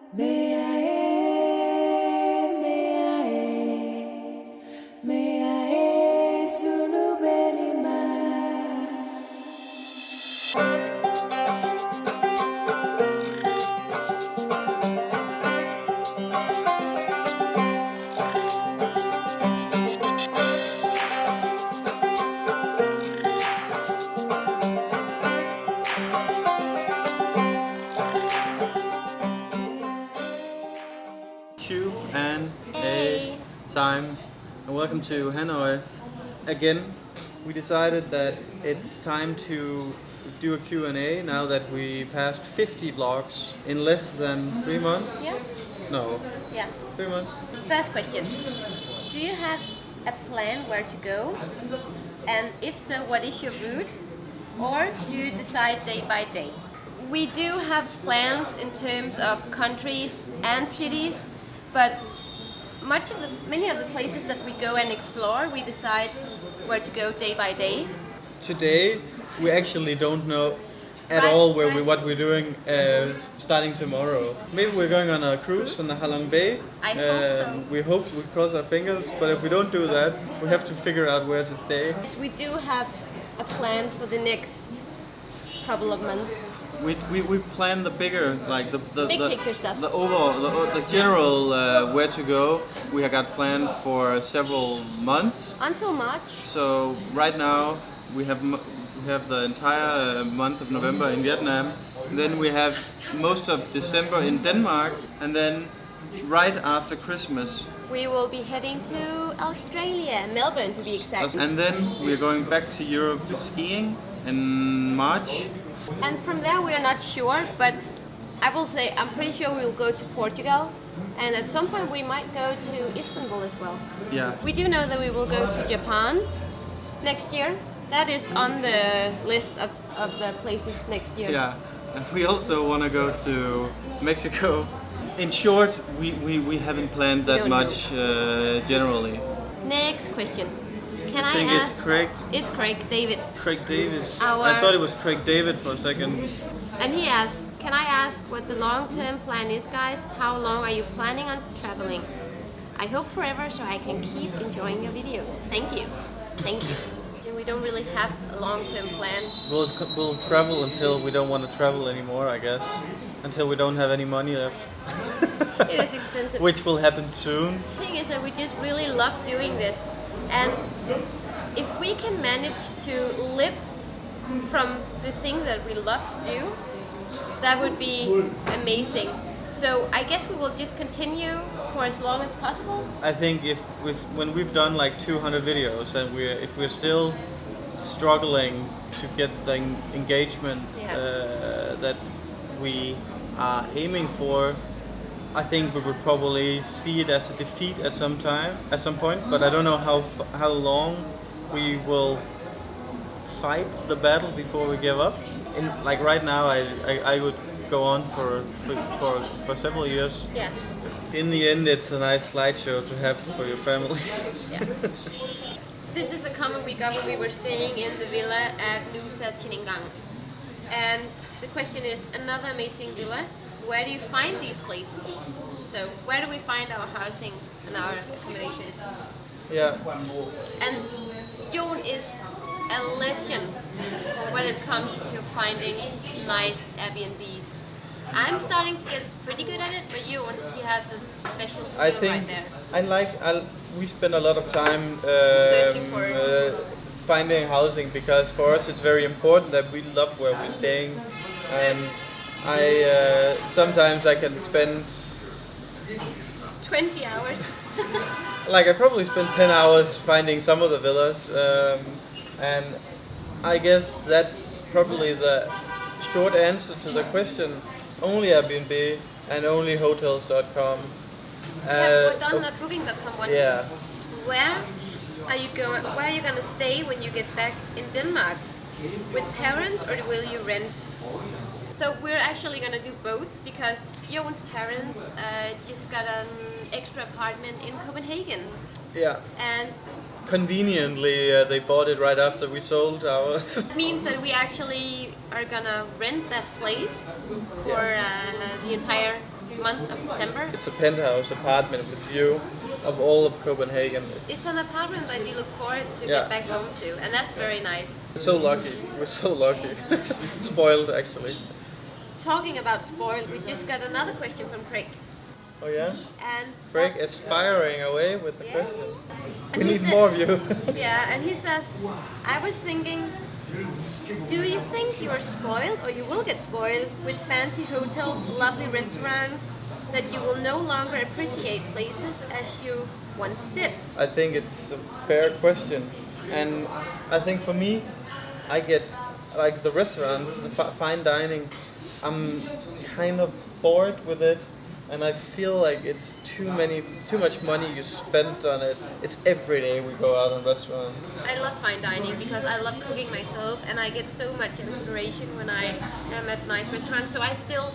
Sunu belima. Q&A time, and welcome to Hanoi. Again, we decided that it's time to do a Q&A now that we passed 50 vlogs in less than 3 months. Yeah. No. Yeah. 3 months. First question. Do you have a plan where to go? And if so, what is your route? Or do you decide day by day? We do have plans in terms of countries and cities, but many of the places that we go and explore, we decide where to go day by day. Today, we actually don't know at Right, all right. what we're doing starting tomorrow. Maybe we're going on a cruise on the Halong Bay. I hope so. We hope, we cross our fingers, but if we don't do that, we have to figure out where to stay. We do have a plan for the next couple of months. We plan the bigger, like the Big picture stuff. the overall, the general where to go. We have got planned for several months. Until March. So right now we have the entire month of November in Vietnam. Then we have most of December in Denmark, and then right after Christmas. We will be heading to Australia, Melbourne to be exact. And then we're going back to Europe for skiing in March. And from there we are not sure, but I will say I'm pretty sure we'll go to Portugal, and at some point we might go to Istanbul as well. Yeah. We do know that we will go to Japan next year. That is on the list of the places next year. Yeah, and we also want to go to Mexico. In short, we haven't planned that don't much generally. Next question. Can I I think ask? it's Craig. It's Craig Davids. Craig Davis. Our- I thought it was Craig David for a second. And he asks, can I ask what the long-term plan is, guys? How long are you planning on traveling? I hope forever so I can keep enjoying your videos. Thank you. Thank you. We don't really have a long-term plan. We'll travel until we don't want to travel anymore, I guess. Until we don't have any money left. It is expensive. Which will happen soon. The thing is that we just really love doing this. And if we can manage to live from the thing that we love to do, that would be amazing. So I guess we will just continue for as long as possible. I think when we've done like 200 videos and if we're still struggling to get the engagement that we are aiming for, I think we would probably see it as a defeat at some point. But I don't know how long we will fight the battle before we give up. Like right now, I would go on for several years. Yeah. In the end, it's a nice slideshow to have for your family. Yeah. This is a comment we got when we were staying in the villa at Nusa Ceningang. And the question is, another amazing villa, where do you find these places? So where do we find our housings and our accommodations? Yeah. And Joen is a legend when it comes to finding nice Airbnbs. I'm starting to get pretty good at it, but Joen, he has a special skill I think right there. we spend a lot of time Searching for finding housing, because for us it's very important that we love where we're staying, and sometimes I can spend 20 hours. I probably spend 10 hours finding some of the villas, and I guess that's probably the short answer to the question. Only Airbnb and only hotels.com. We've done that booking.com once. Yeah. Where are you going? Where are you gonna stay when you get back in Denmark? With parents, or will you rent? So we're actually gonna do both, because Joen's parents just got an extra apartment in Copenhagen. Yeah. And Conveniently, they bought it right after we sold our. it means that we actually are gonna rent that place for the entire month of December. It's a penthouse apartment with view of all of Copenhagen. It's an apartment that you look forward to get back home to, and that's very nice. We're so lucky. We're so lucky. Spoiled, actually. Talking about spoiled, we just got another question from Craig. Oh yeah? And Craig is firing away with the questions. And We he need said- more of you. Yeah, and he says, I was thinking, do you think you're spoiled or you will get spoiled with fancy hotels, lovely restaurants, that you will no longer appreciate places as you once did? I think it's a fair question. And I think for me, I get, like the restaurants, the fine dining, I'm kind of bored with it. And I feel like it's too much money you spend on it. It's every day we go out on restaurants. I love fine dining because I love cooking myself, and I get so much inspiration when I am at nice restaurants. So I still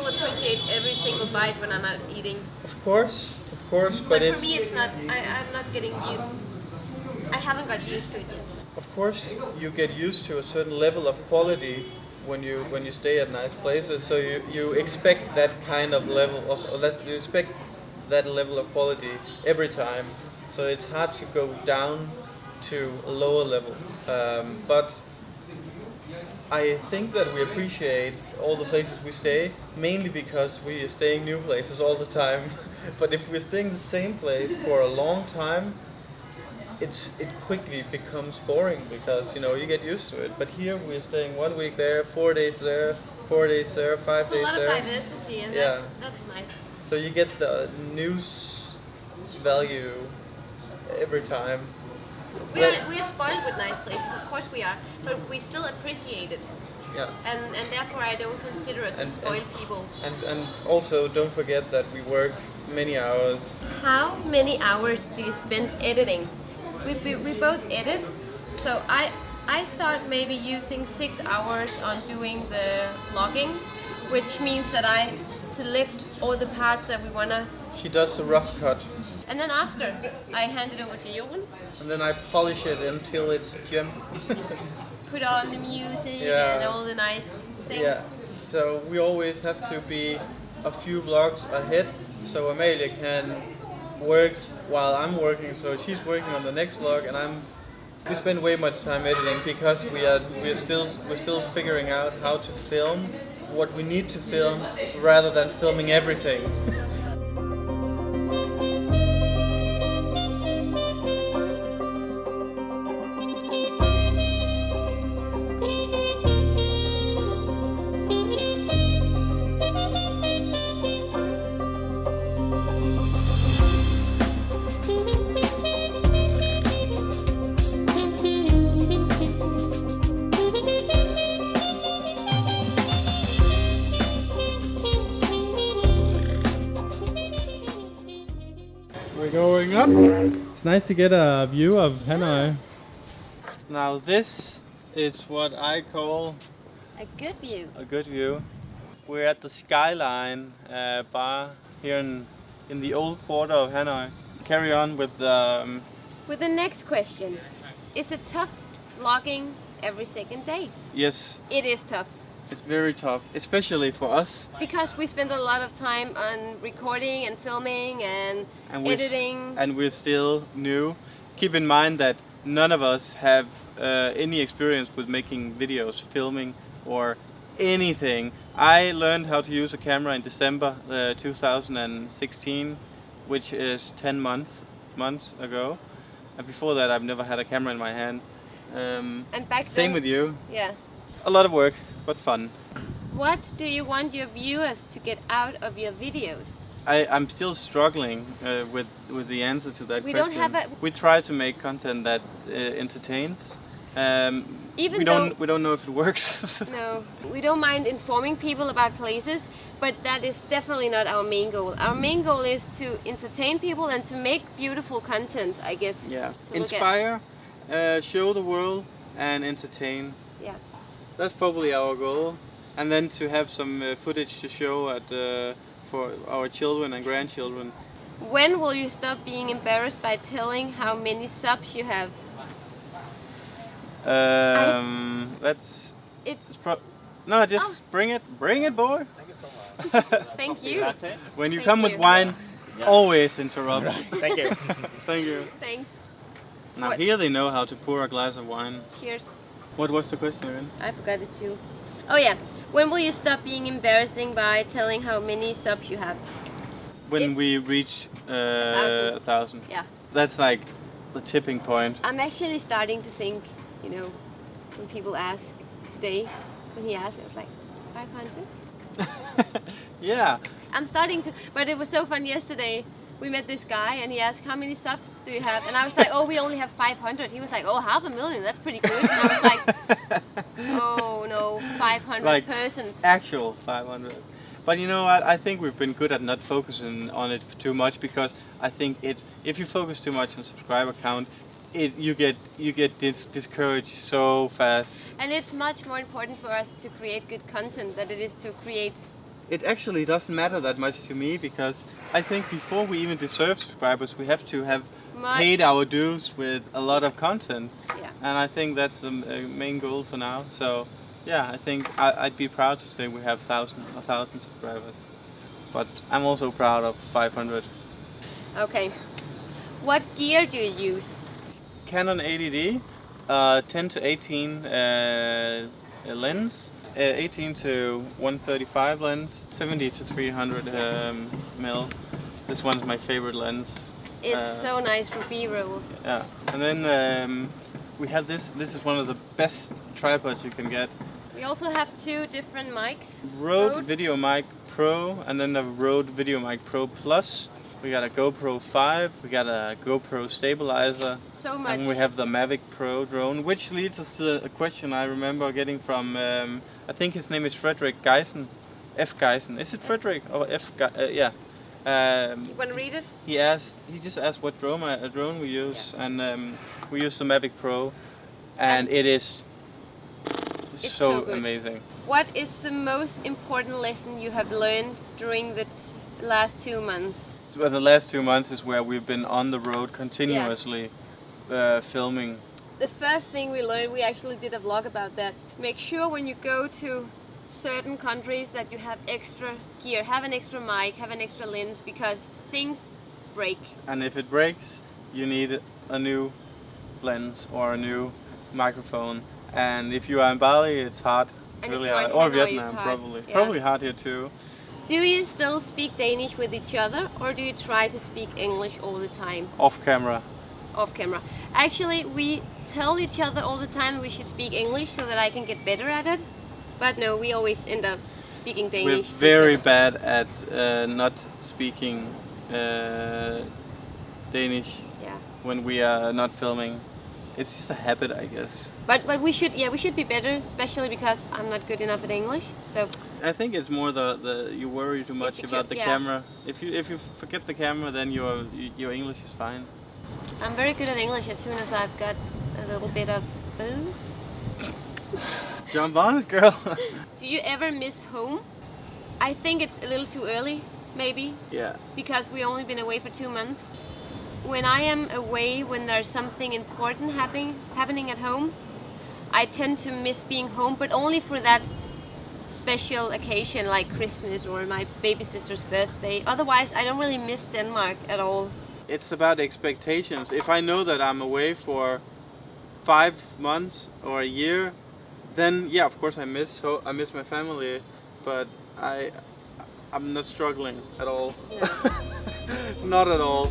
appreciate every single bite when I'm out eating. Of course, but But it's... for me, it's not. I'm not getting used. I haven't got used to it yet. Of course, you get used to a certain level of quality when you stay at nice places. So you expect that kind of level of you expect that level of quality every time. So it's hard to go down to a lower level. But I think that we appreciate all the places we stay, mainly because we are staying new places all the time. But if we're staying the same place for a long time, it quickly becomes boring because you get used to it. But here we're staying 1 week there, 4 days there, 4 days there, 5 days there. It's a lot of diversity, and that's nice. So you get the news value every time. We are spoiled with nice places, of course we are, but we still appreciate it. Yeah. And therefore I don't consider us as spoiled people. And also don't forget that we work many hours. How many hours do you spend editing? We both edit, so I start maybe using 6 hours on doing the logging, which means that I select all the parts that we wanna. She does the rough cut. And then after, I hand it over to Joen. And then I polish it until it's gem. Put on the music and all the nice things. Yeah. So we always have to be a few vlogs ahead, so Amalie can work while I'm working. So she's working on the next vlog, and we spend way much time editing because we're still figuring out how to film what we need to film rather than filming everything. We're going up. It's nice to get a view of Hanoi. Now this is what I call A good view. a good view. We're at the Skyline bar here in the old quarter of Hanoi. Carry on with the... With the next question. Is it tough vlogging every second day? Yes, It is tough. it's very tough, especially for us. Because we spend a lot of time on recording and filming and editing. And we're still new. Keep in mind that none of us have any experience with making videos, filming, or anything. I learned how to use a camera in December 2016, which is 10 months ago. And before that, I've never had a camera in my hand. And back Same then, with you. Yeah. A lot of work, but fun. What do you want your viewers to get out of your videos? I'm still struggling with the answer to that We question. don't have We try to make content that entertains. Even we though- don't know if it works. No, we don't mind informing people about places, but that is definitely not our main goal. Our main goal is to entertain people and to make beautiful content, I guess. Yeah, to look at. inspire, show the world, and entertain. Yeah. That's probably our goal. And then to have some footage to show for our children and grandchildren. When will you stop being embarrassed by telling how many subs you have? That's It No, just bring it, boy. Thank you so much. Thank you. Latte? When you Thank come you. with wine, Yeah. always interrupt. Thank you. Thank you. Thanks. Now What? here they know how to pour a glass of wine. Cheers. What was the question again? I forgot it too. Oh yeah. When will you stop being embarrassing by telling how many subs you have? When It's we reach 1,000. Yeah. That's like the tipping point. I'm actually starting to think, you know, when people ask today, when he asked, it was like 500. Yeah. I'm starting to, but it was so fun yesterday. We met this guy and he asked, how many subs do you have? And I was like, oh, we only have 500. He was like, oh, 500,000, that's pretty good. And I was like, oh no, 500 Like persons. Actual 500. But you know what? I think we've been good at not focusing on it too much, because I think it's, if you focus too much on subscriber count, you get discouraged so fast. And it's much more important for us to create good content than it is to create. It actually doesn't matter that much to me, because I think before we even deserve subscribers, we have to have paid our dues with a lot of content. Yeah. And I think that's the main goal for now. So yeah, I think I'd be proud to say we have 1,000 subscribers. But I'm also proud of 500. Okay. What gear do you use? Canon 80D, 10 to 18 lens, 18 to 135 lens, 70 to 300 mil. This one's my favorite lens. It's so nice for B-roll. Yeah, and then we have this. This is one of the best tripods you can get. We also have two different mics. Rode Video Mic Pro, and then the Rode Video Mic Pro Plus. We got a GoPro 5, we got a GoPro stabilizer, So much. and we have the Mavic Pro drone, which leads us to a question I remember getting from, I think his name is Frederick Geisen, F. Geisen. Is it Frederick or F? Yeah. You want to read it? He just asked what drone we use, and we use the Mavic Pro, and it is It's so good. amazing. What is the most important lesson you have learned during the last 2 months? Well, the last 2 months is where we've been on the road continuously filming. The first thing we learned, we actually did a vlog about that. Make sure when you go to certain countries that you have extra gear, have an extra mic, have an extra lens, because things break. And if it breaks, you need a new lens or a new microphone. And if you are in Bali, it's hard. It's And if really you are in hard. Or Hanoi, Vietnam, it's hard. probably. Yeah. Probably hard here too. Do you still speak Danish with each other, or do you try to speak English all the time? Off camera. Off camera. Actually, we tell each other all the time we should speak English so that I can get better at it. But no, we always end up speaking Danish. We're to each very other. bad at not speaking Danish Yeah. when we are not filming. It's just a habit, I guess. But we should be better, especially because I'm not good enough at English. So I think it's more the you worry too much Insecure, about the yeah. camera. If you forget the camera, then your English is fine. I'm very good at English as soon as I've got a little bit of booze. Jump on it, girl. Do you ever miss home? I think it's a little too early, maybe, Yeah. because we've only been away for 2 months. When I am away, when there's something important happening at home, I tend to miss being home, but only for that special occasion like Christmas or my baby sister's birthday. Otherwise, I don't really miss Denmark at all. It's about expectations. If I know that I'm away for 5 months or a year, then yeah, of course I miss my family, but I'm not struggling at all. Not at all.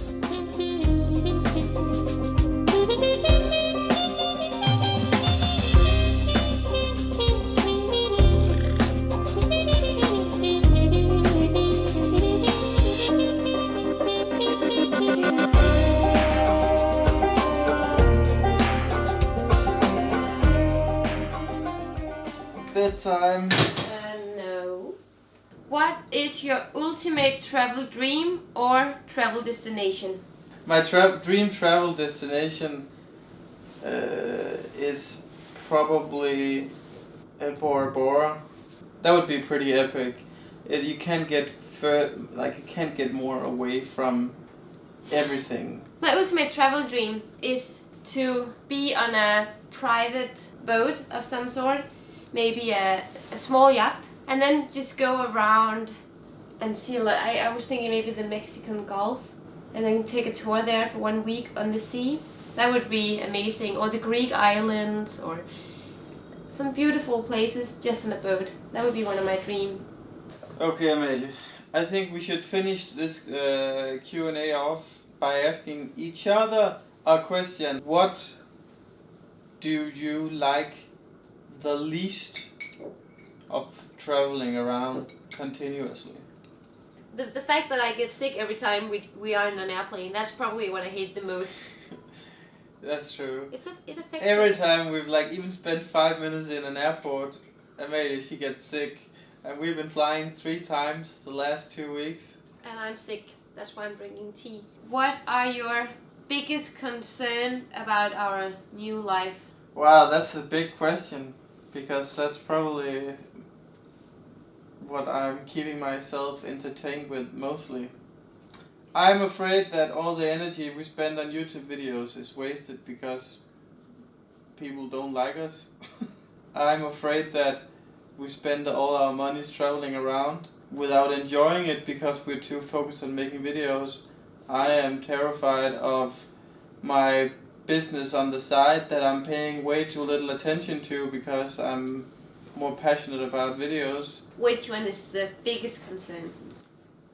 Bedtime. No. What is your ultimate travel dream or travel destination? My dream travel destination is probably Bora Bora. That would be pretty epic. You can't get more away from everything. My ultimate travel dream is to be on a private boat of some sort, maybe a small yacht, and then just go around and see. I was thinking maybe the Mexican Gulf, and then take a tour there for 1 week on the sea. That would be amazing. Or the Greek islands, or some beautiful places just in a boat. That would be one of my dreams. Okay, Amalie. I think we should finish this Q&A off by asking each other a question. What do you like the least of traveling around continuously? The fact that I get sick every time we are in an airplane, that's probably what I hate the most. That's true. It affects every time we've like even spent 5 minutes in an airport, Amalie, she gets sick. And we've been flying 3 times the last 2 weeks. And I'm sick. That's why I'm drinking tea. What are your biggest concern about our new life? Wow, that's a big question. Because that's probably what I'm keeping myself entertained with mostly. I'm afraid that all the energy we spend on YouTube videos is wasted because people don't like us. I'm afraid that we spend all our monies traveling around without enjoying it because we're too focused on making videos. I am terrified of my business on the side that I'm paying way too little attention to because I'm more passionate about videos. Which one is the biggest concern?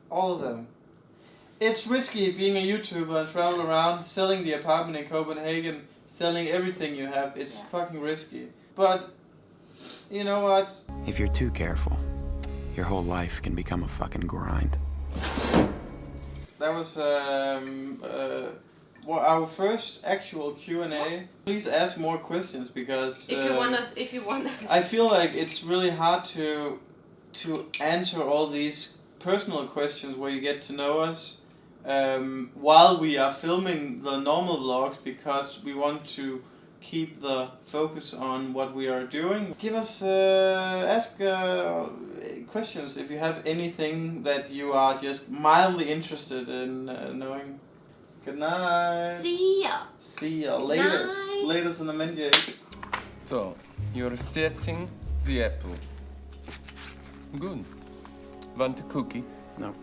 All of them. It's risky being a YouTuber and travel around, selling the apartment in Copenhagen, selling everything you have. It's fucking risky. But you know what? If you're too careful, your whole life can become a fucking grind. That was our first actual Q&A. Please ask more questions because if you want us. I feel like it's really hard to answer all these personal questions where you get to know us while we are filming the normal vlogs because we want to keep the focus on what we are doing. Give us, ask questions if you have anything that you are just mildly interested in knowing. Good night. See ya. See ya. Latest. Latest in the menu. So, you're setting the apple. Good. Want a cookie? No.